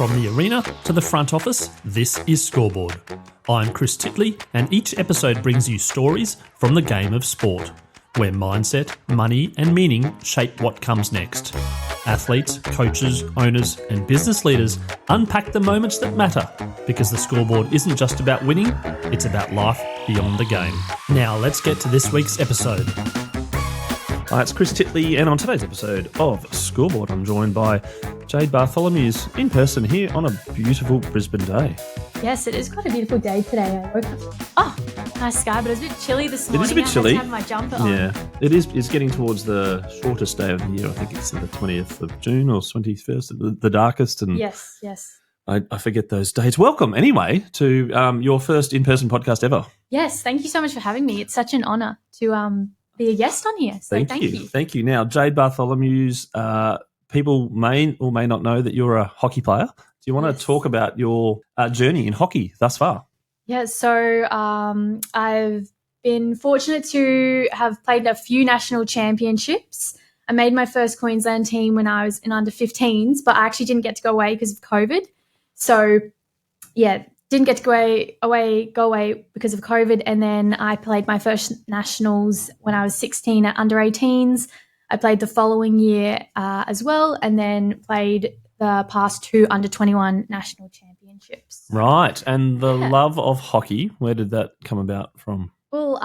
From the arena to the front office, this is Scoreboard. I'm Chris Titley, and each episode brings you stories from the game of sport, where mindset, money, and meaning shape what comes next. Athletes, coaches, owners, and business leaders unpack the moments that matter, because the Scoreboard isn't just about winning, it's about life beyond the game. Now let's get to this week's episode. Hi, it's Chris Titley, and on today's episode of Scoreboard, I'm joined by Jade Bartholomeusz in person here on a beautiful Brisbane day. Yes, it is quite a beautiful day today. I woke up, nice sky, but it was a bit chilly this morning. It is a bit chilly. I had to have my jumper on. Yeah, it is. It's getting towards the shortest day of the year. I think it's the 20th of June or 21st, the darkest. And Yes. I forget those dates. Welcome, anyway, to your first in-person podcast ever. Yes, thank you so much for having me. It's such an honour to be a guest on here. So thank you. Thank you. Now, Jade Bartholomeusz, people may or may not know that you're a hockey player. Do you want to talk about your journey in hockey thus far? Yeah, so I've been fortunate to have played a few national championships. I made my first Queensland team when I was in under 15s, but I actually didn't get to go away because of COVID. So, yeah, didn't get to go away because of COVID. And then I played my first nationals when I was 16 at under 18s. I played the following year as well, and then played the past two under 21 national championships. Right. And the love of hockey, where did that come about from? Well,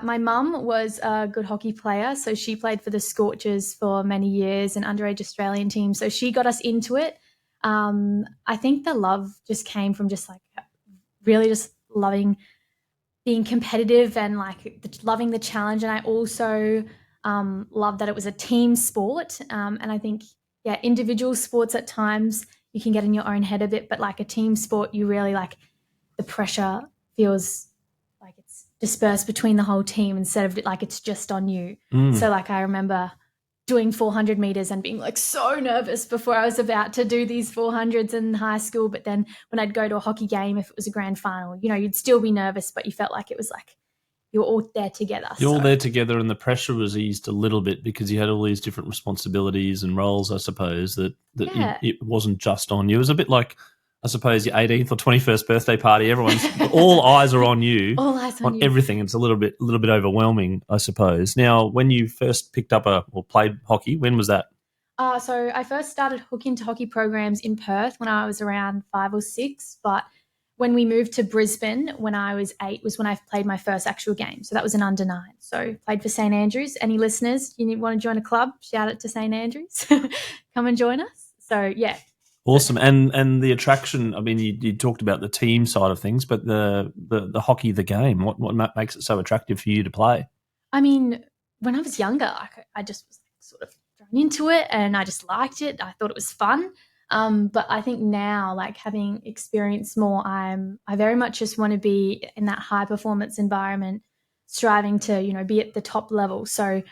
my mum was a good hockey player, so she played for the Scorchers for many years, an underage Australian team. So she got us into it. I think the love just came from just like really just loving being competitive and like loving the challenge. And I also love that it was a team sport. And I think, individual sports at times you can get in your own head a bit, but like a team sport, you really like the pressure feels like it's dispersed between the whole team instead of like it's just on you. So like I remember doing 400 meters and being like so nervous before I was about to do these 400s in high school. But then when I'd go to a hockey game, if it was a grand final, you'd still be nervous, but you felt like it was like you're all there together. You're all there together, and the pressure was eased a little bit because you had all these different responsibilities and roles, I suppose, that it wasn't just on you. It was a bit like, I suppose, your 18th or 21st birthday party. All eyes are on you. All eyes on you. Everything. It's a little bit overwhelming, I suppose. Now, when you first picked up or played hockey, when was that? So I first started hooking to hockey programs in Perth when I was around 5 or 6, but when we moved to Brisbane when I was 8 was when I played my first actual game. So that was an under 9. So played for St. Andrews. Any listeners, you want to join a club, shout it to St. Andrews. Come and join us. So, yeah. Awesome. And the attraction, I mean, you talked about the team side of things, but the hockey, the game, what makes it so attractive for you to play? I mean, when I was younger, I just was sort of thrown into it and I just liked it. I thought it was fun. But I think now, like having experienced more, I very much just want to be in that high performance environment, striving to, be at the top level. So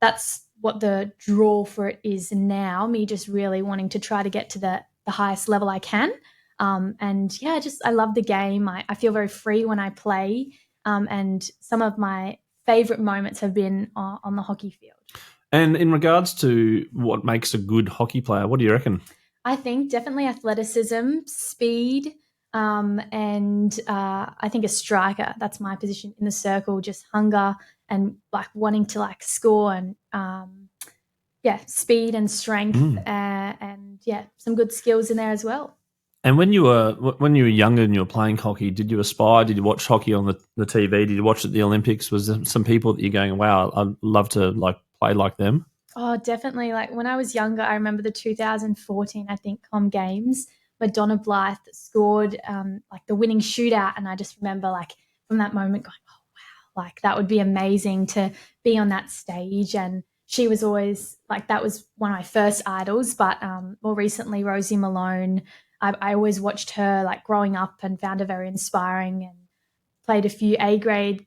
that's what the draw for it is now, me just really wanting to try to get to the highest level I can. I love the game. I feel very free when I play. And some of my favourite moments have been on the hockey field. And in regards to what makes a good hockey player, what do you reckon? I think definitely athleticism, speed, and I think a striker. That's my position in the circle, just hunger and like wanting to like score and speed and strength and some good skills in there as well. And when you were younger and you were playing hockey, did you aspire? Did you watch hockey on the TV? Did you watch at the Olympics? Was there some people that you're going, wow, I'd love to like play like them? Oh, definitely. Like when I was younger, I remember the 2014, I think, Com Games. Madonna Blythe scored like the winning shootout, and I just remember like from that moment going, oh wow, like that would be amazing to be on that stage. And she was always like, that was one of my first idols. But more recently, Rosie Malone. I always watched her like growing up and found her very inspiring, and played a few A-grade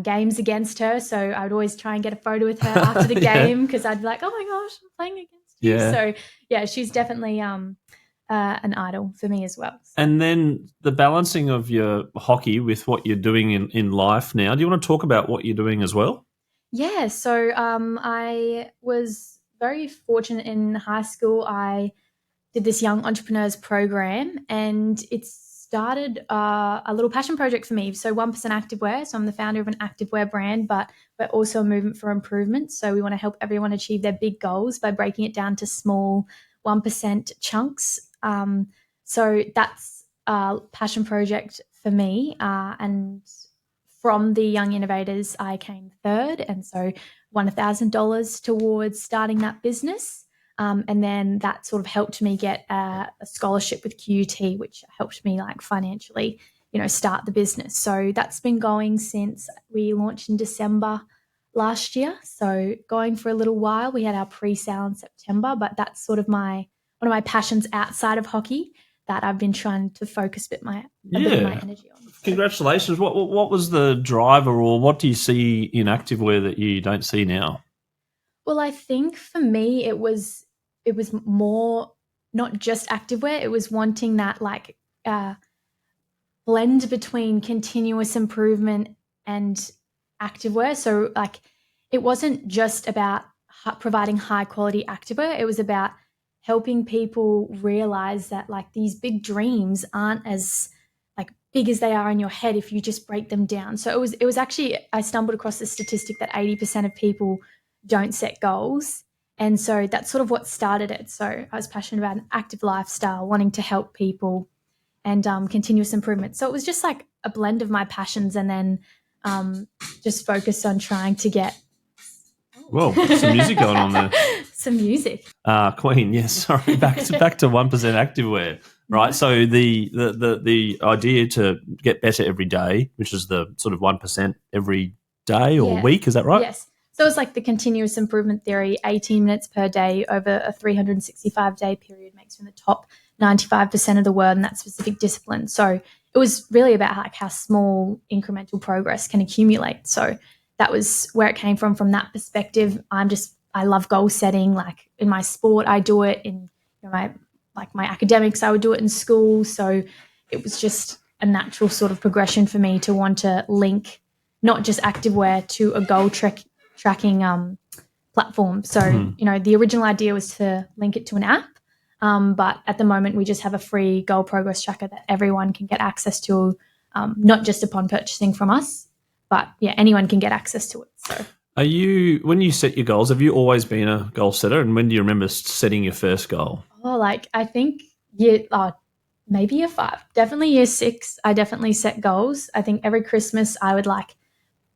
games against her. So I would always try and get a photo with her after the game because I'd be like, oh my gosh, I'm playing against you. Yeah. So yeah, she's definitely an idol for me as well. So. And then the balancing of your hockey with what you're doing in life now. Do you want to talk about what you're doing as well? Yeah. So I was very fortunate in high school. I did this young entrepreneurs program, and it started a little passion project for me. So 1% Activewear. So I'm the founder of an activewear brand, but we're also a movement for improvement. So we want to help everyone achieve their big goals by breaking it down to small 1% chunks. So that's a passion project for me. And from the Young Innovators, I came third. And so won $1,000 towards starting that business. And then that sort of helped me get a scholarship with QUT, which helped me like financially, start the business. So that's been going since we launched in December last year. So going for a little while. We had our pre-sale in September, but that's sort of one of my passions outside of hockey that I've been trying to focus a bit of my energy on. So. Congratulations. What was the driver, or what do you see in activewear that you don't see now? Well, I think for me it was more not just activewear. It was wanting that like blend between continuous improvement and activewear. So like it wasn't just about providing high quality activewear. It was about helping people realize that like these big dreams aren't as like big as they are in your head if you just break them down. So it was actually, I stumbled across the statistic that 80% of people don't set goals. And so that's sort of what started it. So I was passionate about an active lifestyle, wanting to help people and continuous improvement. So it was just like a blend of my passions, and then just focused on trying to get... Whoa, some music going on there. Some music. Queen, yes, sorry. Back to 1% activewear. Right. So the idea to get better every day, which is the sort of 1% every day or week, is that right? Yes. So it's like the continuous improvement theory, 18 minutes per day over a 365-day period makes you in the top 95% of the world in that specific discipline. So it was really about like how small incremental progress can accumulate. So that was where it came from that perspective. I love goal setting. Like in my sport, I do it. In my academics, I would do it in school. So it was just a natural sort of progression for me to want to link not just activewear to a goal tracking platform. So, the original idea was to link it to an app. But at the moment, we just have a free goal progress tracker that everyone can get access to, not just upon purchasing from us, but anyone can get access to it. So, when you set your goals, have you always been a goal setter? And when do you remember setting your first goal? Oh, I think maybe year 5, definitely year 6. I definitely set goals. I think every Christmas I would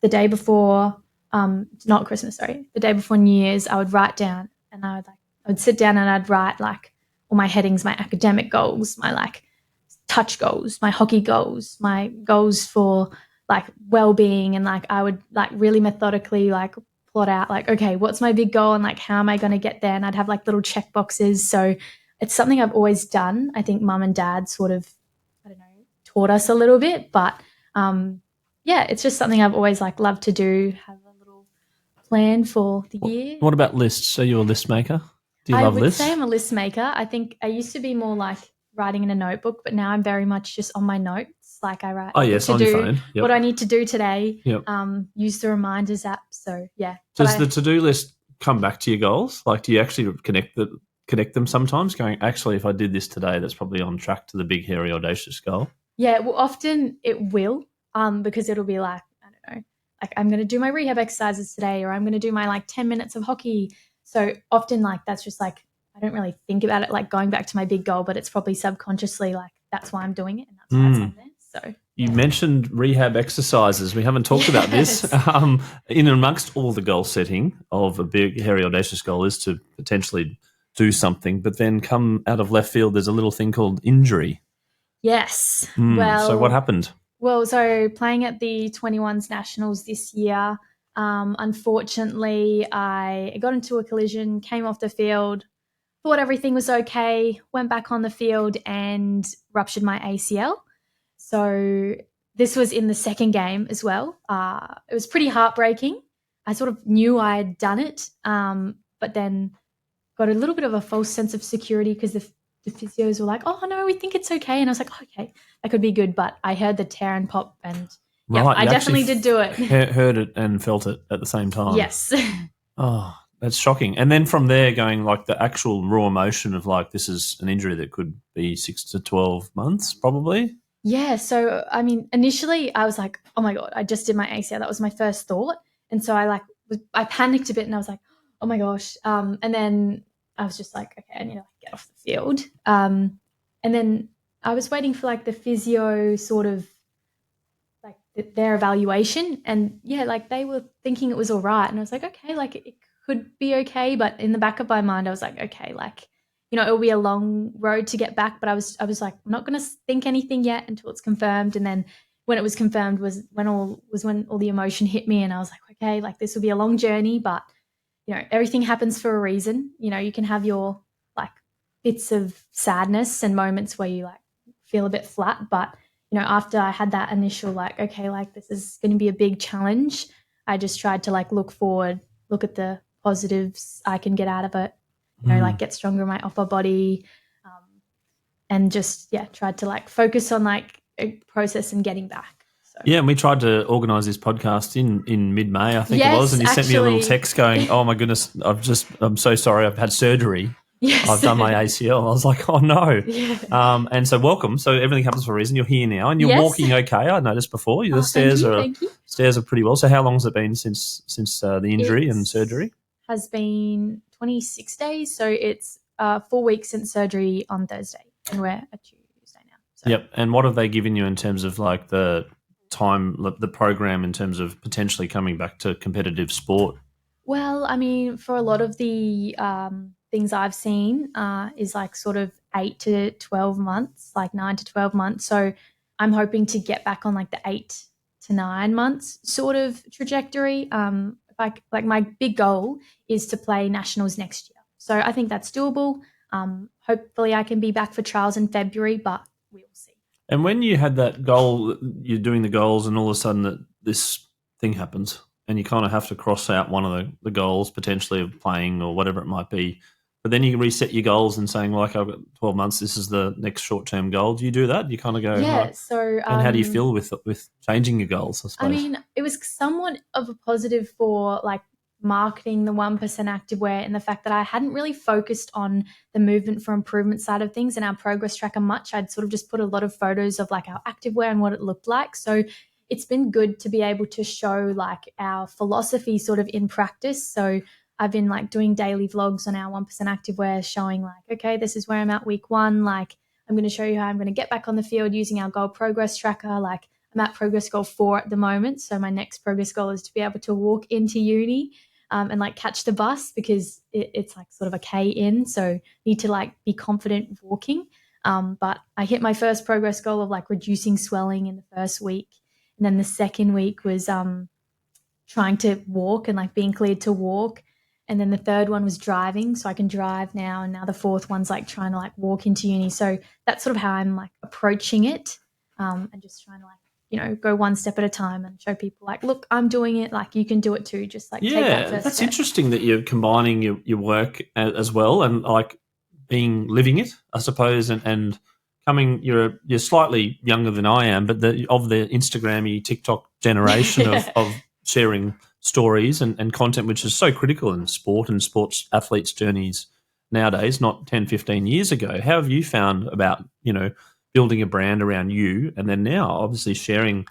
the day before, not Christmas, sorry, the day before New Year's, I would write down, and I would sit down and I'd write all my headings, my academic goals, my touch goals, my hockey goals, my goals for well-being, and I would really methodically plot out okay, what's my big goal and how am I going to get there? And I'd have little check boxes. So it's something I've always done. I think mum and dad sort of, taught us a little bit, but it's just something I've always loved to do, have a little plan for the year. What about lists? Are you a list maker? Do you love lists? I would say I'm a list maker. I think I used to be more writing in a notebook, but now I'm very much just on my notes. I write on your phone. Yep. What do I need to do today? Yep. Use the reminders app. So, yeah. Does the to-do list come back to your goals? Do you actually connect them sometimes, going, actually, if I did this today, that's probably on track to the big, hairy, audacious goal? Yeah, well, often it will, because it'll be I don't know, I'm going to do my rehab exercises today, or I'm going to do my 10 minutes of hockey. So often that's just I don't really think about it going back to my big goal, but it's probably subconsciously that's why I'm doing it, and that's why it's on there. So you mentioned rehab exercises. We haven't talked about this. In amongst all the goal setting of a big, hairy, audacious goal is to potentially do something, but then come out of left field, there's a little thing called injury. Yes. So what happened? Well, so playing at the 21s Nationals this year, unfortunately, I got into a collision, came off the field, thought everything was okay, went back on the field and ruptured my ACL. So this was in the second game as well. It was pretty heartbreaking. I sort of knew I had done it, but then got a little bit of a false sense of security because the physios were like, oh, no, we think it's okay. And I was like, okay, that could be good. But I heard the tear and pop, and I definitely did do it. Heard it and felt it at the same time. Yes. Oh, That's shocking. And then from there going like the actual raw emotion of like this is an injury that could be 6 to 12 months probably. Yeah. So, I mean, initially I was like, oh my God, I just did my ACL. That was my first thought. And so I panicked a bit and I was like, oh my gosh. And then I was just like, okay, I need to get off the field. And then I was waiting for like the physio sort of like their evaluation. And yeah, like they were thinking it was all right. And I was like, okay, like it could be okay. But in the back of my mind, I was like, okay, like, it'll be a long road to get back. But I was like, I'm not going to think anything yet until it's confirmed. And then when it was confirmed was when all the emotion hit me. And I was like, okay, like this will be a long journey, but everything happens for a reason. You can have your like bits of sadness and moments where you like feel a bit flat. But, after I had that initial like, okay, like this is going to be a big challenge, I just tried to like look forward, look at the positives I can get out of it, like get stronger in my upper body, and just, tried to like focus on like a process and getting back. So. Yeah, and we tried to organise this podcast in mid-May, I think it was, and you sent me a little text going, oh my goodness, I'm so sorry, I've had surgery. Yes. I've done my ACL. I was like, oh no. Yeah. And so welcome. So everything happens for a reason. You're here now and you're walking okay. I noticed before. The stairs are pretty well. So how long has it been since the injury and surgery? Has been 26 days. So it's 4 weeks since surgery on Thursday, and we're at Tuesday now. So. Yep. And what have they given you in terms of like the time, the program in terms of potentially coming back to competitive sport? Well, I mean, for a lot of the things I've seen is like sort of 8 to 12 months, like 9 to 12 months. So I'm hoping to get back on like the 8 to 9 months sort of trajectory. Like my big goal is to play nationals next year. So I think that's doable. Hopefully I can be back for trials in February, but we'll see. And when you had that goal, you're doing the goals and all of a sudden that this thing happens and you kind of have to cross out one of the goals potentially of playing or whatever it might be. But then you reset your goals and saying, like, I've got 12 months, this is the next short-term goal. Do you do that? You kind of go, yeah. Right. So, and how do you feel with changing your goals, I suppose? I mean, it was somewhat of a positive for, like, marketing the 1% Activewear and the fact that I hadn't really focused on the movement for improvement side of things and our progress tracker much. I'd sort of just put a lot of photos of, like, our Activewear and what it looked like. So it's been good to be able to show, like, our philosophy sort of in practice. So I've been like doing daily vlogs on our 1% Activewear showing like, okay, this is where I'm at week 1. Like I'm going to show you how I'm going to get back on the field using our goal progress tracker. Like I'm at progress goal 4 at the moment. So my next progress goal is to be able to walk into uni and like catch the bus because it's like sort of a K in. So need to like be confident walking. But I hit my first progress goal of like reducing swelling in the first week. And then the second week was trying to walk and like being cleared to walk. And then the third one was driving, so I can drive now. And now the fourth one's like trying to like walk into uni. So that's sort of how I'm like approaching it, and just trying to like, go one step at a time and show people like, look, I'm doing it. Like you can do it too. Just like take that first that's step. Interesting that you're combining your work as well and like living it, I suppose, and coming. You're slightly younger than I am, but of the Instagram-y, TikTok generation of sharing stories and content, which is so critical in sport and sports athletes' journeys nowadays, not 10, 15 years ago. How have you found about, building a brand around you and then now obviously sharing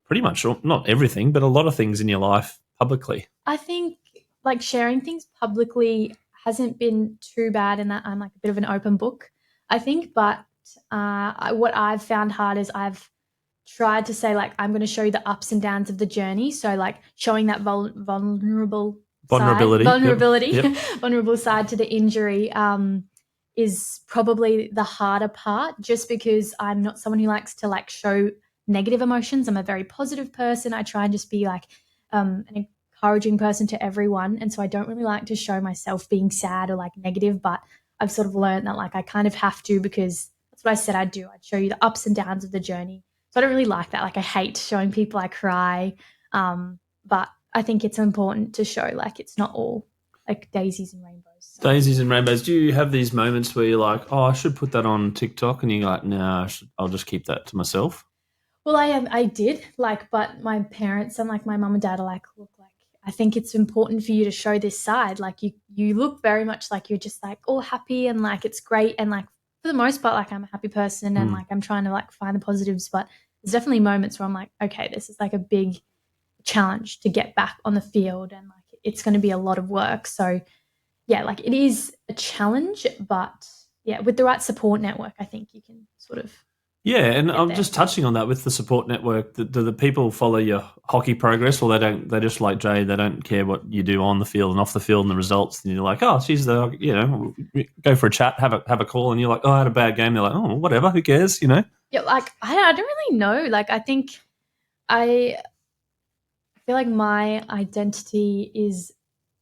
pretty much, not everything, but a lot of things in your life publicly? I think like sharing things publicly hasn't been too bad in that I'm like a bit of an open book, I think. But what I've found hard is I've tried to say like I'm going to show you the ups and downs of the journey. So like showing that vulnerability, Yep. vulnerable side to the injury is probably the harder part, just because I'm not someone who likes to like show negative emotions. I'm a very positive person. I try and just be like an encouraging person to everyone, and so I don't really like to show myself being sad or like negative. But I've sort of learned that like I kind of have to, because that's what I said I'd do. I'd show you the ups and downs of the journey. So I don't really like that. Like I hate showing people I cry, but I think it's important to show like it's not all like daisies and rainbows. So. Daisies and rainbows. Do you have these moments where you're like, oh, I should put that on TikTok, and you're like, no, I'll just keep that to myself? Well, I did like, but my parents and like my mum and dad are like, look, like I think it's important for you to show this side. Like you look very much like you're just like all happy and like it's great. And like for the most part, like I'm a happy person and like I'm trying to like find the positives, but there's definitely moments where I'm like, okay, this is like a big challenge to get back on the field and like it's going to be a lot of work. So yeah, like it is a challenge, but yeah, with the right support network, I think you can sort of. Yeah, and I'm there. just touching on that with the support network. Do the people follow your hockey progress, or they don't? They just like Jay. They don't care what you do on the field and off the field and the results. And you're like, oh, she's go for a chat, have a call, and you're like, oh, I had a bad game. They're like, oh, whatever, who cares, Yeah, like I don't really know. Like I think I feel like my identity is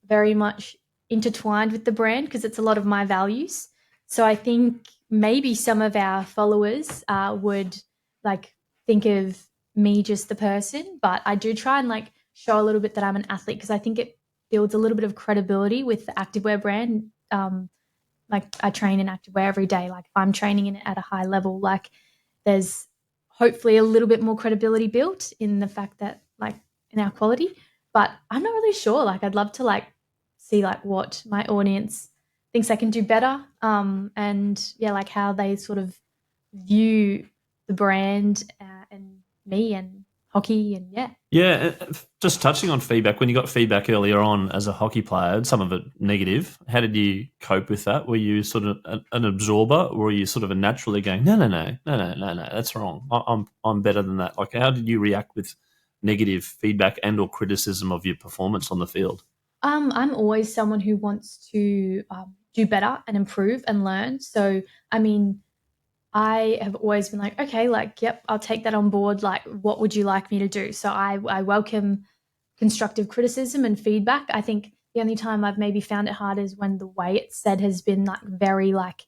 very much intertwined with the brand because it's a lot of my values. So I think maybe some of our followers would like think of me just the person, but I do try and like show a little bit that I'm an athlete because I think it builds a little bit of credibility with the Activewear brand. Like I train in Activewear every day. Like if I'm training in it at a high level, like there's hopefully a little bit more credibility built in the fact that like in our quality. But I'm not really sure. Like I'd love to like see like what my audience thinks I can do better. And yeah, like how they sort of view the brand and me and hockey and yeah. Yeah, just touching on feedback. When you got feedback earlier on as a hockey player, some of it negative, how did you cope with that? Were you sort of an absorber, or were you sort of a naturally going, no, that's wrong. I'm better than that. Like, how did you react with negative feedback and or criticism of your performance on the field? I'm always someone who wants to do better and improve and learn. So, I mean, I have always been like, okay, like, yep, I'll take that on board. Like, what would you like me to do? So I welcome constructive criticism and feedback. I think the only time I've maybe found it hard is when the way it's said has been like very like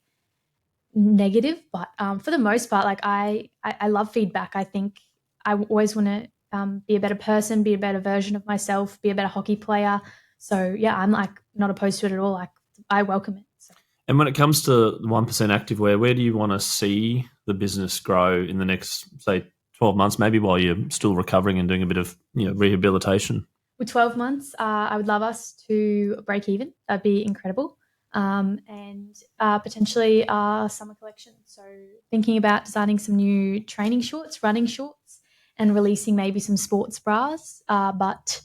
negative. But for the most part, like I love feedback. I think I always want to be a better person, be a better version of myself, be a better hockey player. So yeah, I'm like not opposed to it at all. Like I welcome it. So. And when it comes to 1% Activewear, where do you want to see the business grow in the next, say, 12 months, maybe while you're still recovering and doing a bit of rehabilitation? With 12 months, I would love us to break even. That'd be incredible. And potentially a summer collection. So thinking about designing some new training shorts, running shorts, and releasing maybe some sports bras. But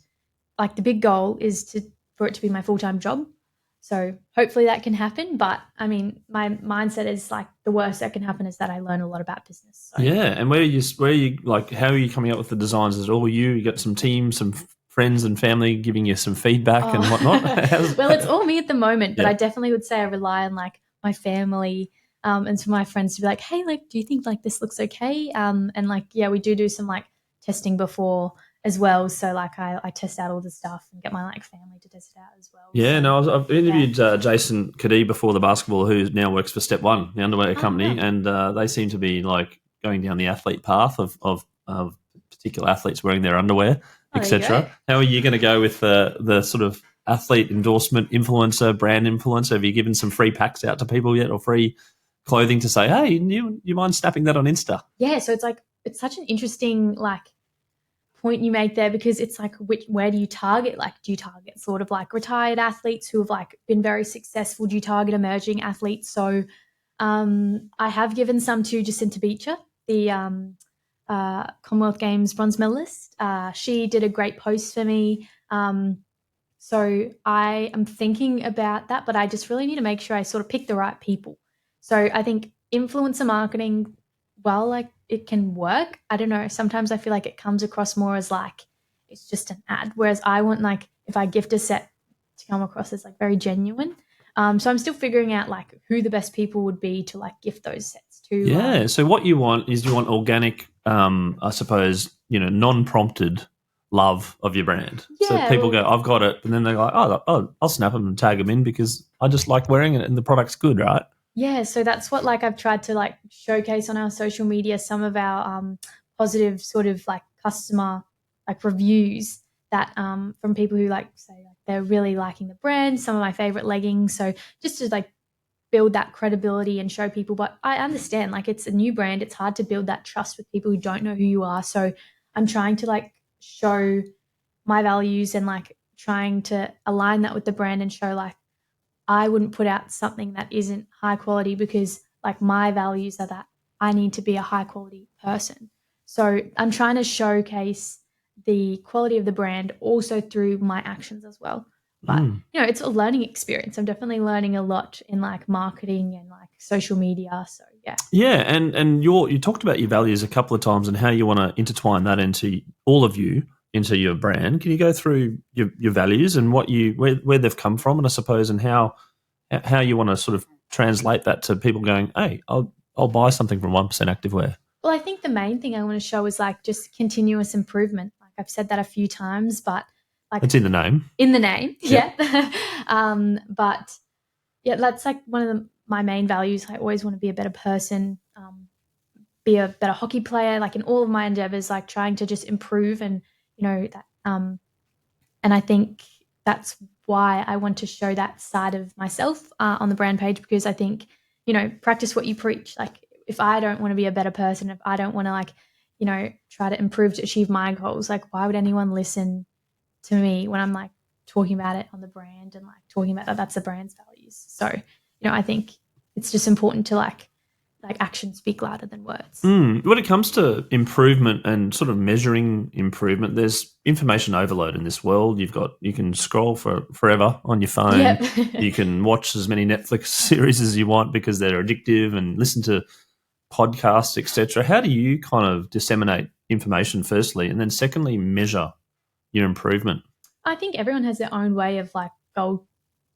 like the big goal is for it to be my full-time job. So hopefully that can happen. But I mean, my mindset is like the worst that can happen is that I learn a lot about business. So. Yeah. And where are you like, how are you coming up with the designs? Is it all you? You got some team, some friends and family giving you some feedback and whatnot? Well, it's all me at the moment, but I definitely would say I rely on like my family and some of my friends to be like, hey, like, do you think like this looks okay? And like, yeah, we do some like testing before as well. So like I test out all the stuff and get my like family to test it out as well. Yeah, so, no, I've interviewed Jason Kadee before, the basketball, who now works for Step One, the underwear company, and they seem to be like going down the athlete path of particular athletes wearing their underwear, etc. How are you going to go with the sort of athlete endorsement influencer, brand influencer? Have you given some free packs out to people yet, or free clothing to say, hey, you mind snapping that on Insta? Yeah, so it's like it's such an interesting like point you make there because it's like where do you target? Like, do you target sort of like retired athletes who have like been very successful? Do you target emerging athletes? So I have given some to Jacinta Beecher, the Commonwealth Games bronze medalist. She did a great post for me. So I am thinking about that, but I just really need to make sure I sort of pick the right people. So I think influencer marketing, while like it can work, I don't know, sometimes I feel like it comes across more as like it's just an ad, whereas I want like if I gift a set to come across as like very genuine. So I'm still figuring out like who the best people would be to like gift those sets to. Yeah. So what you want is you want organic, I suppose, non-prompted love of your brand. Yeah, so people go, I've got it, and then they're like, oh, I'll snap them and tag them in because I just like wearing it and the product's good, right? Yeah, so that's what like I've tried to like showcase on our social media, some of our positive sort of like customer like reviews that from people who like say like they're really liking the brand, some of my favorite leggings. So just to like build that credibility and show people, but I understand like it's a new brand. It's hard to build that trust with people who don't know who you are. So I'm trying to like show my values and like trying to align that with the brand and show like I wouldn't put out something that isn't high quality because like my values are that I need to be a high quality person. So I'm trying to showcase the quality of the brand also through my actions as well. But, it's a learning experience. I'm definitely learning a lot in like marketing and like social media. So, yeah. Yeah, and you talked about your values a couple of times and how you want to intertwine that into all of you, into your brand. Can you go through your values and where they've come from, and I suppose, and how you want to sort of translate that to people going, hey, I'll buy something from 1% Activewear? Well, I think the main thing I want to show is like just continuous improvement. Like I've said that a few times, but like it's in the name. In the name, yep. yeah. But yeah, that's like one of my main values. I always want to be a better person, be a better hockey player. Like in all of my endeavors, like trying to just improve, and that. And I think that's why I want to show that side of myself on the brand page, because I think practice what you preach. Like if I don't want to be a better person, if I don't want to like try to improve to achieve my goals, like why would anyone listen to me when I'm like talking about it on the brand and like talking about that's the brand's values. So, I think it's just important to like actions speak louder than words. When it comes to improvement and sort of measuring improvement, there's information overload in this world. You can scroll for forever on your phone. Yep. You can watch as many Netflix series as you want because they're addictive, and listen to podcasts, etc. How do you kind of disseminate information firstly, and then secondly measure your improvement? I think everyone has their own way of like goal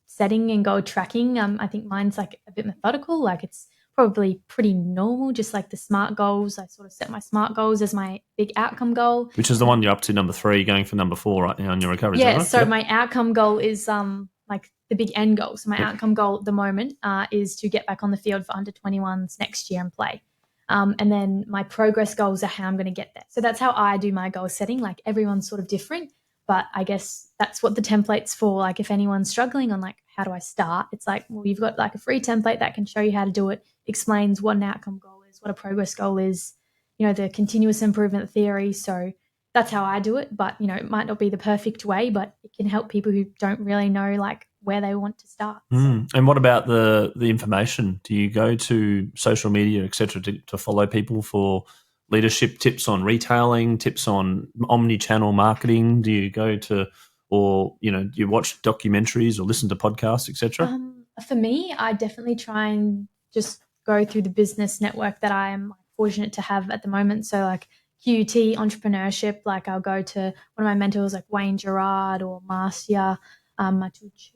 setting and goal tracking. I think mine's like a bit methodical. Like it's probably pretty normal, just like the SMART goals. I sort of set my SMART goals as my big outcome goal. Which is the one you're up to, number 3, going for number 4 right now in your recovery. Yeah, right? So yep. My outcome goal is like the big end goal. So my outcome goal at the moment is to get back on the field for under 21s next year and play. And then my progress goals are how I'm going to get there. So that's how I do my goal setting. Like everyone's sort of different, but I guess that's what the template's for. Like if anyone's struggling on like, how do I start? It's like, well, you've got like a free template that can show you how to do it, explains what an outcome goal is, what a progress goal is, the continuous improvement theory. So that's how I do it. But, it might not be the perfect way, but it can help people who don't really know like where they want to start. So. And what about the information? Do you go to social media, et cetera, to follow people for leadership tips on retailing, tips on omni-channel marketing? Do you go to, or, do you watch documentaries or listen to podcasts, et cetera? For me, I definitely try and just go through the business network that I am fortunate to have at the moment. So like QUT, entrepreneurship, like I'll go to one of my mentors like Wayne Gerard or Marcia Matuszek.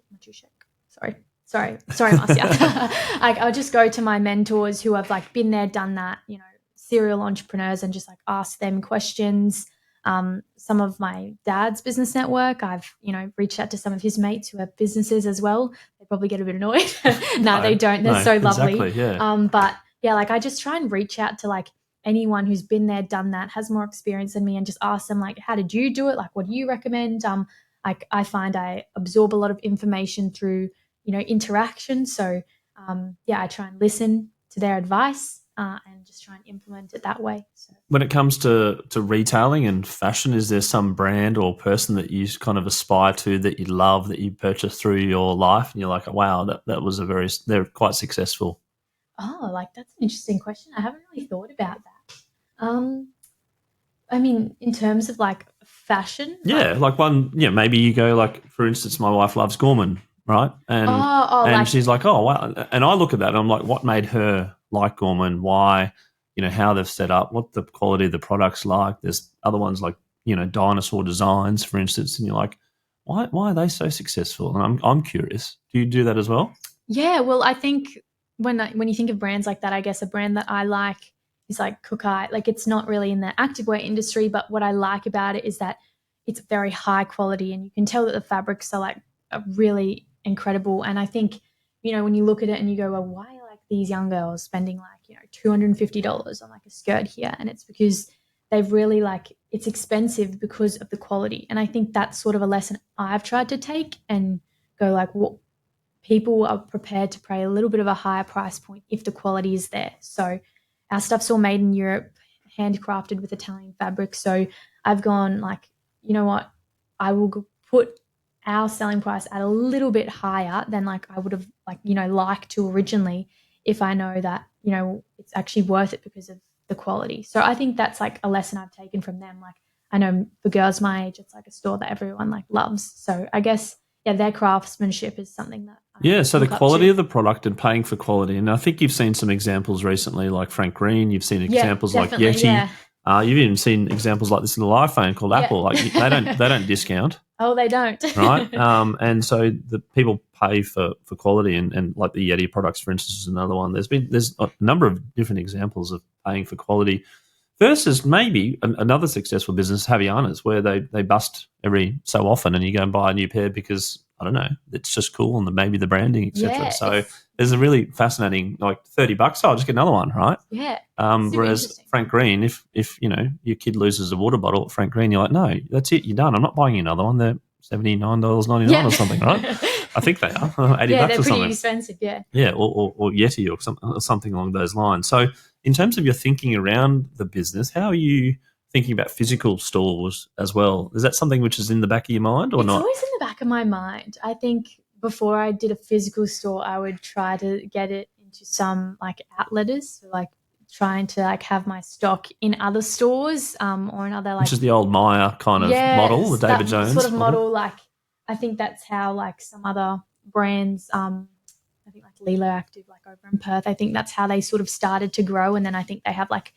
Sorry, Marcia. Like I'll just go to my mentors who have like been there, done that, serial entrepreneurs, and just like ask them questions. Some of my dad's business network, I've, reached out to some of his mates who have businesses as well. They probably get a bit annoyed. No, they don't. They're so lovely. Exactly, yeah. But yeah, like I just try and reach out to like anyone who's been there, done that, has more experience than me, and just ask them like, how did you do it? Like, what do you recommend? Like I find I absorb a lot of information through, interaction. So I try and listen to their advice and just try and implement it that way. So. When it comes to retailing and fashion, is there some brand or person that you kind of aspire to, that you love, that you purchase through your life, and you're like, wow, that was they're quite successful? Oh, like that's an interesting question. I haven't really thought about that. I mean, in terms of like fashion? Yeah, like one, maybe you go like, for instance, my wife loves Gorman, right? And like, she's like, oh, wow. And I look at that and I'm like, what made her like Gorman? Why? How they've set up, what the quality of the product's like. There's other ones like, Dinosaur Designs, for instance, and you're like, why are they so successful? And I'm curious. Do you do that as well? Yeah, well, I think when you think of brands like that, I guess a brand that I like is like Kookai. Like it's not really in the activewear industry, but what I like about it is that it's very high quality, and you can tell that the fabrics are like really incredible. And I think, when you look at it and you go, well, why are like these young girls spending like, $250 on like a skirt here? And it's because they've really like, it's expensive because of the quality. And I think that's sort of a lesson I've tried to take and go like, well, people are prepared to pay a little bit of a higher price point if the quality is there. So our stuff's all made in Europe, handcrafted with Italian fabric. So I've gone like, you know what, I will put our selling price at a little bit higher than like I would have like, liked to originally if I know that, it's actually worth it because of the quality. So I think that's like a lesson I've taken from them. Like I know for girls my age, it's like a store that everyone like loves. So I guess, yeah, their craftsmanship is something that Yeah, so the look up quality to. of the product and paying for quality. And I think you've seen some examples recently like Frank Green. You've seen Yeah, examples like definitely, Yeti. yeah. You've even seen examples like this little iPhone called Yeah. Apple. Like they don't discount, Oh, they don't. right? And so the people pay for quality, and like the Yeti products, for instance, is another one. There's a number of different examples of paying for quality versus maybe another successful business, Havaianas, where they bust every so often, and you go and buy a new pair because I don't know, it's just cool, and maybe the branding, etc. Yeah, So there's a really fascinating, like $30. Oh, I'll just get another one, right? Yeah. Whereas Frank Green, if your kid loses a water bottle at Frank Green, you're like, no, that's it, you're done. I'm not buying you another one. They're $79.99 or something, right? I think they are $80 yeah, or they're something. pretty expensive. Yeah. Yeah, or Yeti or something along those lines. So in terms of your thinking around the business, how are you thinking about physical stores as well? Is that something which is in the back of your mind or It's not? always in the back of my mind. I think before I did a physical store, I would try to get it into some like outletters, so like trying to like have my stock in other stores, or in other like Which is the old Maya kind of model, the David that Jones sort of model. Like I think that's how like some other brands, I think like Lilo Active, like over in Perth, I think that's how they sort of started to grow. And then I think they have like,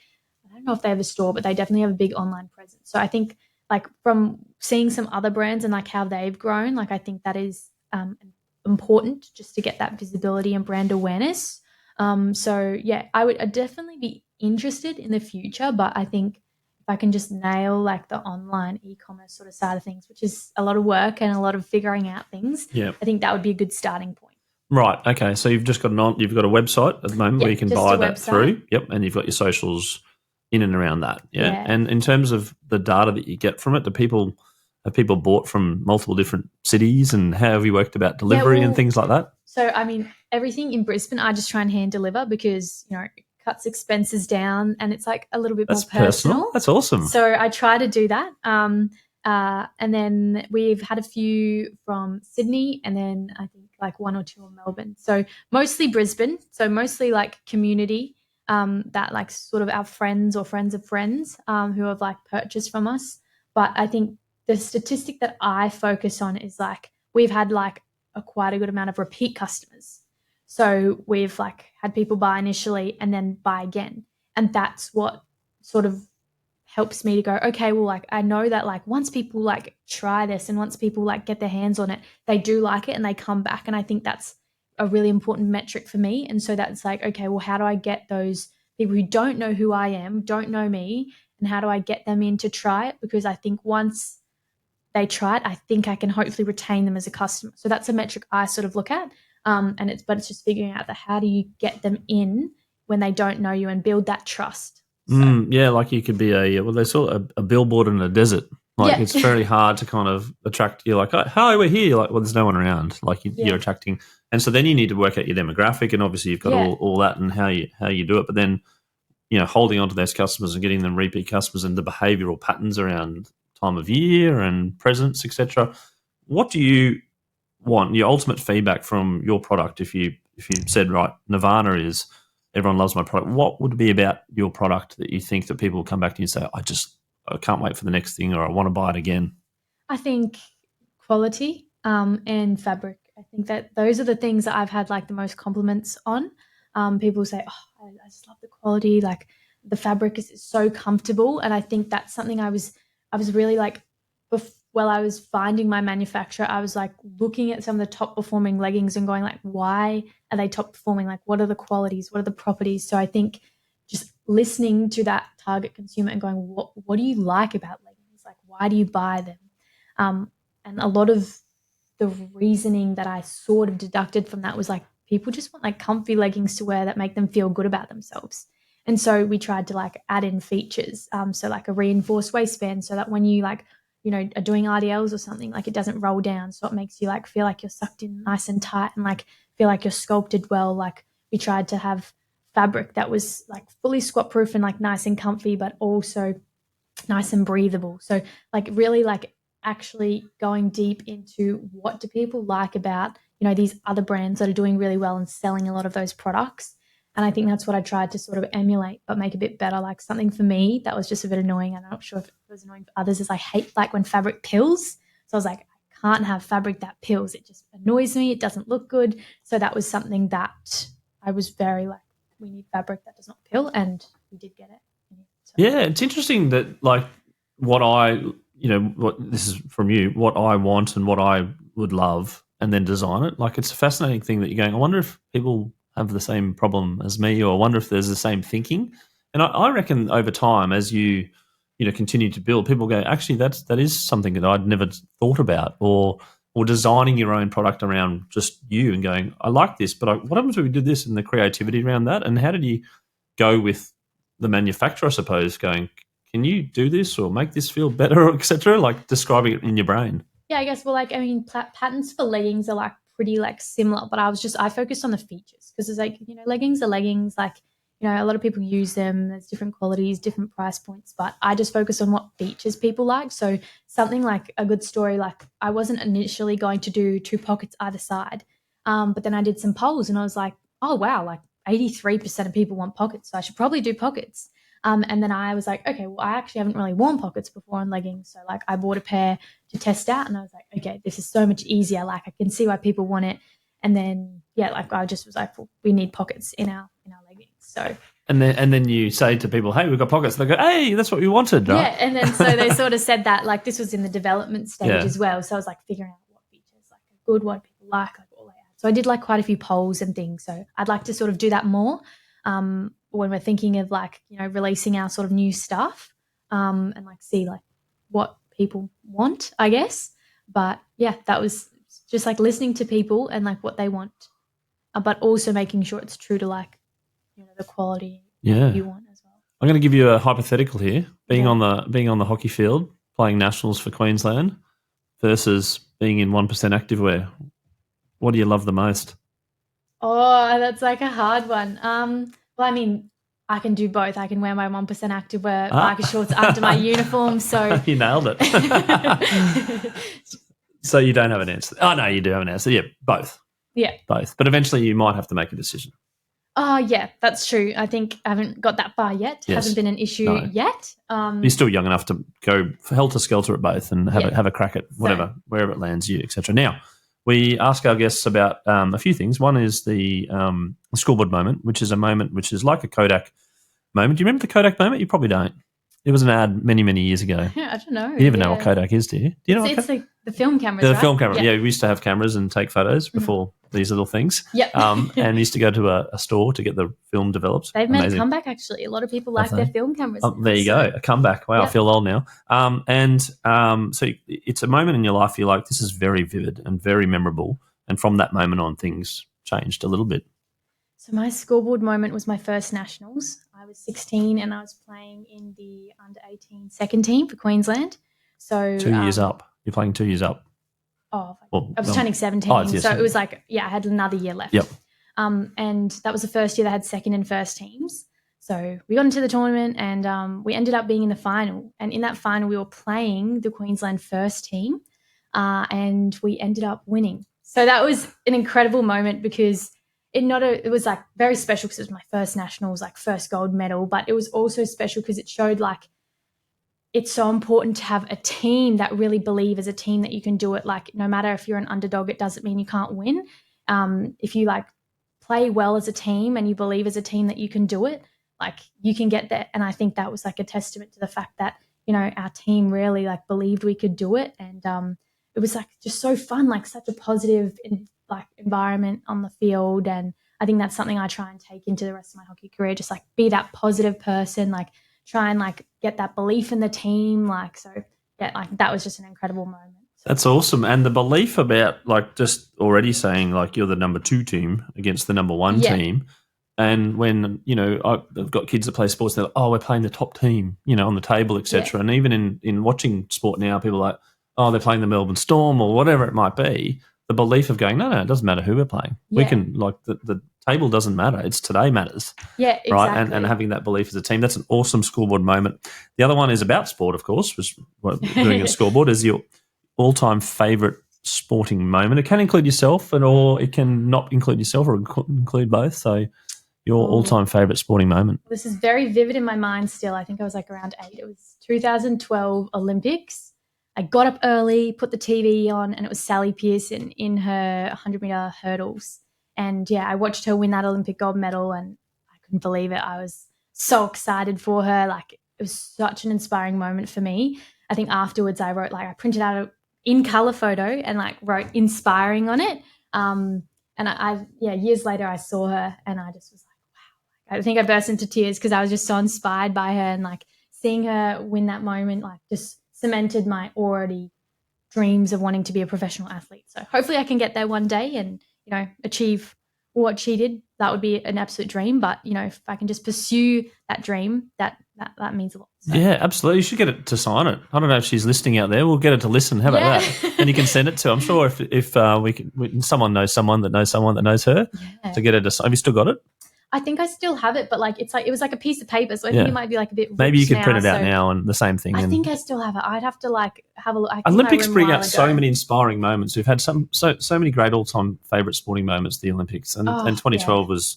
I don't know if they have a store, but they definitely have a big online presence. So I think like from seeing some other brands and like how they've grown, like I think that is important just to get that visibility and brand awareness. So yeah, I'd definitely be interested in the future, but I think if I can just nail like the online e-commerce sort of side of things, which is a lot of work and a lot of figuring out things, Yeah. I think that would be a good starting point. Right. Okay. So you've just got you've got a website at the moment where you can buy that through. Yep. And you've got your socials in and around that. Yeah. And in terms of the data that you get from it, have people bought from multiple different cities, and how have you worked about delivery and things like that? So I mean, everything in Brisbane, I just try and hand deliver because it cuts expenses down and it's like a little bit more personal. That's awesome. So I try to do that. And then we've had a few from Sydney, and then I think like one or two in Melbourne. So mostly Brisbane. So mostly like community, that like sort of our friends or friends of friends, who have like purchased from us. But I think the statistic that I focus on is like we've had like quite a good amount of repeat customers. So we've like had people buy initially and then buy again. And that's what sort of helps me to go, okay, well, like I know that like once people like try this and once people like get their hands on it, they do like it and they come back. And I think that's a really important metric for me. And so that's like, okay, well, how do I get those people who don't know who I am, don't know me, and how do I get them in to try it? Because I think once they try it, I think I can hopefully retain them as a customer. So that's a metric I sort of look at. But it's just figuring out how do you get them in when they don't know you and build that trust. So. Yeah, like you could be they saw a billboard in a desert. Like it's very hard to kind of attract. You're like, oh, hi, we're here. You're like, well, there's no one around. Like you're attracting, and so then you need to work out your demographic, and obviously you've got all that and how you do it. But then holding on to those customers and getting them repeat customers and the behavioural patterns around time of year and presents, etc. What do you want? Your ultimate feedback from your product, if you said, right, Nirvana is everyone loves my product, what would it be about your product that you think that people will come back to you and say, I can't wait for the next thing, or I want to buy it again? I think quality, and fabric. I think that those are the things that I've had like the most compliments on. People say, oh, I just love the quality. Like the fabric is so comfortable. And I think that's something I was really like, while I was finding my manufacturer, I was like looking at some of the top performing leggings and going like, why are they top performing? Like, what are the qualities? What are the properties? So I think just listening to that target consumer and going, what do you like about leggings? Like, why do you buy them? And a lot of the reasoning that I sort of deducted from that was like, people just want like comfy leggings to wear that make them feel good about themselves. And so we tried to like add in features. So like a reinforced waistband, so that when you like, are doing RDLs or something, like it doesn't roll down. So it makes you like feel like you're sucked in nice and tight and like feel like you're sculpted well. Like we tried to have fabric that was like fully squat proof and like nice and comfy, but also nice and breathable. So like really like actually going deep into what do people like about, you know, these other brands that are doing really well and selling a lot of those products. And I think that's what I tried to sort of emulate but make a bit better. Like something for me that was just a bit annoying, and I'm not sure if it was annoying for others, is I hate like when fabric pills. So I was like, I can't have fabric that pills. It just annoys me. It doesn't look good. So that was something that I was very like, we need fabric that does not pill, and we did get it. So. Yeah, it's interesting that like what this is from you, what I want and what I would love, and then design it. Like it's a fascinating thing that you're going, I wonder if people have the same problem as me, or I wonder if there's the same thinking. And I reckon over time, as you continue to build, people go, actually, that is something that I'd never thought about, or designing your own product around just you and going, I like this, but what happens if we did this, and the creativity around that? And how did you go with the manufacturer, I suppose, going, can you do this or make this feel better, et cetera, like describing it in your brain? Yeah, I guess, well, like, I mean, patterns for leggings are like pretty like similar, but I focused on the features because it's like, you know, leggings are leggings, like, you know, a lot of people use them. There's different qualities, different price points, but I just focus on what features people like. So something like a good story, like I wasn't initially going to do 2 pockets either side, but then I did some polls and I was like, oh, wow, like 83% of people want pockets, so I should probably do pockets. And then I was like, okay, well, I actually haven't really worn pockets before on leggings. So like I bought a pair to test out and I was like, okay, this is so much easier. Like I can see why people want it. And then, yeah, like I just was like, well, we need pockets in our leggings. So and then you say to people, hey, we've got pockets. They go, hey, that's what we wanted, right? Yeah, and then so they sort of said that like this was in the development stage as well. So I was like figuring out what features like a good, what people like all that. So I did like quite a few polls and things. So I'd like to sort of do that more when we're thinking of like, you know, releasing our sort of new stuff and like see like what people want, I guess. But yeah, that was just like listening to people and like what they want, but also making sure it's true to like, you know, the quality you want as well. I'm going to give you a hypothetical here. Being on the hockey field, playing nationals for Queensland versus being in 1% activewear. What do you love the most? Oh, that's like a hard one. Well, I mean, I can do both. I can wear my 1% activewear biker shorts under my uniform. So you nailed it. So you don't have an answer. Oh, no, you do have an answer. Yeah, both. Yeah. Both. But eventually you might have to make a decision. Oh, yeah, that's true. I think I haven't got that far yet. Yes. Hasn't been an issue yet. You're still young enough to go helter-skelter at both and have a crack at whatever, wherever it lands you, etc. Now, we ask our guests about a few things. One is the scoreboard moment, which is a moment which is like a Kodak moment. Do you remember the Kodak moment? You probably don't. It was an ad many, many years ago. Yeah, I don't know. You even know what Kodak is, do you? Do you know it's like the film cameras, the right? film camera. Yeah, we used to have cameras and take photos before these little things. Yep. And used to go to a store to get the film developed. They've made a comeback, actually. A lot of people like their film cameras. Oh, there you go, a comeback. Wow, I feel old now. So it's a moment in your life you're like, this is very vivid and very memorable. And from that moment on, things changed a little bit. So my scoreboard moment was my first nationals. I was 16 and I was playing in the under-18 second team for Queensland. So 2 years up. You're playing 2 years up. Oh, I was turning 17. So it was like, I had another year left. Yep. And that was the first year they had second and first teams. So we got into the tournament and we ended up being in the final. And in that final, we were playing the Queensland first team and we ended up winning. So that was an incredible moment because it was like very special because it was my first nationals, like first gold medal, but it was also special because it showed like it's so important to have a team that really believe as a team that you can do it. Like no matter if you're an underdog, it doesn't mean you can't win. If you like play well as a team and you believe as a team that you can do it, like you can get there. And I think that was like a testament to the fact that, you know, our team really like believed we could do it. And it was like just so fun, like such a positive environment on the field. And I think that's something I try and take into the rest of my hockey career, just like be that positive person, like try and like get that belief in the team. Like, so yeah, like that was just an incredible moment. So. That's awesome. And the belief about like just already saying like you're the number 2 team against the number 1 team. And when, you know, I've got kids that play sports, they're like, oh, we're playing the top team, you know, on the table, etc. And even in watching sport now, people are like, oh, they're playing the Melbourne Storm or whatever it might be. The belief of going, no, it doesn't matter who we're playing. We can, like, the table doesn't matter. It's today matters. Yeah, exactly. Right? And having that belief as a team, that's an awesome scoreboard moment. The other one is about sport, of course, which what doing a scoreboard is all-time favourite sporting moment? It can include yourself, or it can not include yourself, or include both. So your all-time favourite sporting moment. This is very vivid in my mind still. I think I was like around 8. It was 2012 Olympics. I got up early, put the TV on, and it was Sally Pearson in her 100-metre hurdles. And, yeah, I watched her win that Olympic gold medal, and I couldn't believe it. I was so excited for her. Like, it was such an inspiring moment for me. I think afterwards I wrote, like, I printed out a in-colour photo and, like, wrote inspiring on it. And years later I saw her and I just was like, wow. I think I burst into tears because I was just so inspired by her, and, like, seeing her win that moment, like, just cemented my already dreams of wanting to be a professional athlete. So hopefully I can get there one day and, you know, achieve what she did. That would be an absolute dream. But, you know, if I can just pursue that dream, that means a lot. So. Yeah, absolutely. You should get it to sign it. I don't know if she's listening out there. We'll get her to listen. How about that? And you can send it to. I'm sure if someone knows someone that knows her, to get her to sign. Have you still got it? I think I still have it, but, like, it was like a piece of paper, so I think it might be like a bit. Maybe you could print it out now and the same thing. I think I still have it. I'd have to, like, have a look. Olympics bring out so many inspiring moments. We've had so many great all-time favourite sporting moments. The Olympics and 2012 was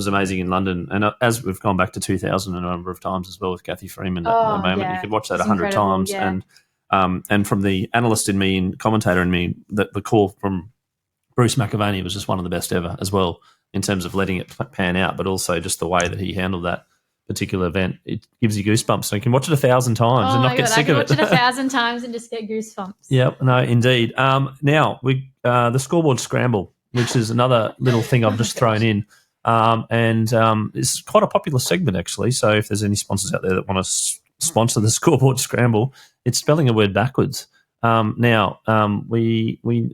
amazing in London, and as we've gone back to 2000 a number of times as well with Kathy Freeman at the moment, you could watch that 100 times. Yeah. And from the analyst in me and commentator in me, the call from Bruce McAvaney was just one of the best ever as well, in terms of letting it pan out, but also just the way that he handled that particular event. It gives you goosebumps. So you can watch it 1,000 times and not get sick of it. I can watch it 1,000 times and just get goosebumps. Yep, no, indeed. Now, the Scoreboard Scramble, which is another little thing I've just thrown in, and it's quite a popular segment, actually. So if there's any sponsors out there that want to sponsor the Scoreboard Scramble, it's spelling a word backwards. We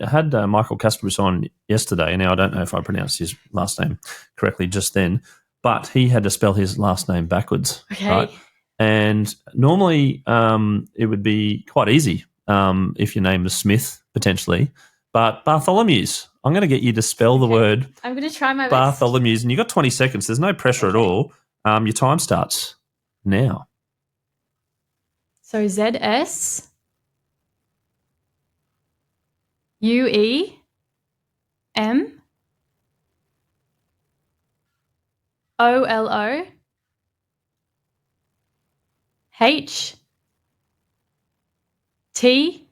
had Michael Kasparus on yesterday. Now, I don't know if I pronounced his last name correctly just then, but he had to spell his last name backwards. Okay. Right? And normally it would be quite easy if your name was Smith, potentially. But Bartholomews, I'm going to get you to spell the word. I'm going to try my best. Bartholomews. And you've got 20 seconds. There's no pressure at all. Your time starts now. So ZS... UEM OLO H T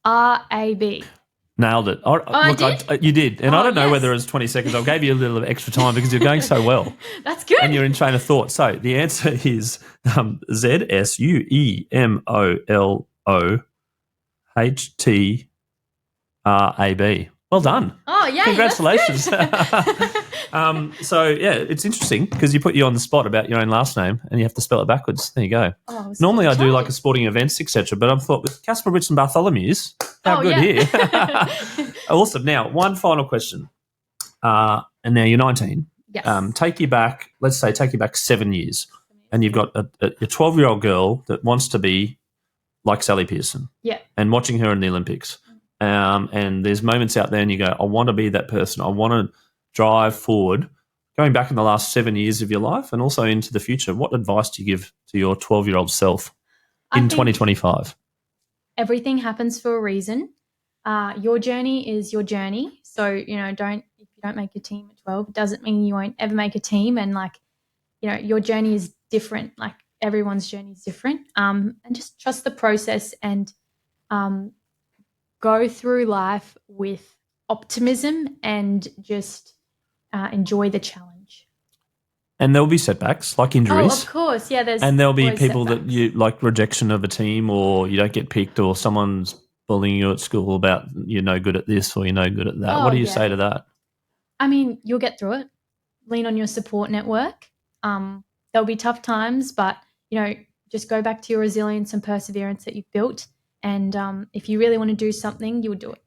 RAB. Nailed it. You did. And I don't know whether it was 20 seconds. I gave you a little extra time because you're going so well. That's good. And you're in train of thought. So the answer is ZSUEMOLO HTRAB. Well done. Oh, yeah. Congratulations. So, yeah, it's interesting because you put you on the spot about your own last name and you have to spell it backwards. There you go. Oh, normally I do like a sporting events, etc., but I thought with Kasparus and Bartholomews, how good here. Awesome. Now, one final question. And now you're 19. Yes. Take you back 7 years, and you've got a 12-year-old girl that wants to be like Sally Pearson. Yeah. And watching her in the Olympics. And there's moments out there and you go, I want to be that person. I want to drive forward. Going back in the last 7 years of your life and also into the future, what advice do you give to your 12-year-old self in 2025? Everything happens for a reason. Your journey is your journey. So, you know, if you don't make a team at 12, it doesn't mean you won't ever make a team. And, like, you know, your journey is different. Like, everyone's journey is different. And just trust the process and go through life with optimism and just enjoy the challenge. And there'll be setbacks, like injuries. Oh, of course. Yeah, and there'll be people setbacks. that you like rejection of a team, or you don't get picked, or someone's bullying you at school about you're no good at this or you're no good at that. What do you say to that? I mean, you'll get through it. Lean on your support network. There'll be tough times, but, you know, just go back to your resilience and perseverance that you've built. And if you really want to do something, you'll do it.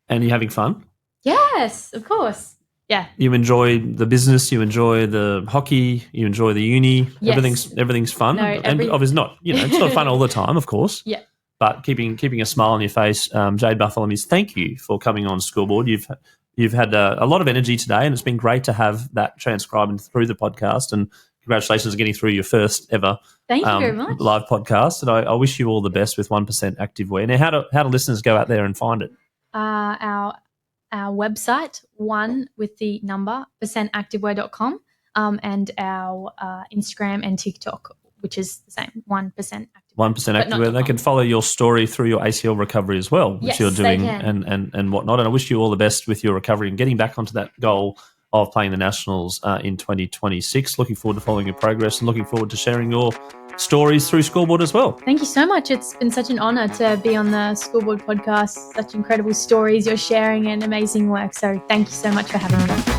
And you're having fun? Yes, of course. Yeah. You enjoy the business, you enjoy the hockey, you enjoy the uni. Yes. Everything's fun. No, and obviously not, it's not fun all the time, of course. Yeah. But keeping a smile on your face. Jade Bartholomeusz, thank you for coming on Scoreboard. You've had a lot of energy today, and it's been great to have that transcribed through the podcast and congratulations on getting through your first ever Thank you very much. live podcast. And I wish you all the best with 1% Activewear. Now, how do listeners go out there and find it? Our website, 1 with the number, %activewear.com, and our Instagram and TikTok, which is the same, 1% Activewear. 1% Activewear. They can follow your story through your ACL recovery as well, which you're doing and whatnot. And I wish you all the best with your recovery and getting back onto that goal of playing the Nationals in 2026. Looking forward to following your progress and looking forward to sharing your stories through Scoreboard as well. Thank you so much. It's been such an honour to be on the Scoreboard podcast. Such incredible stories you're sharing and amazing work. So thank you so much for having me.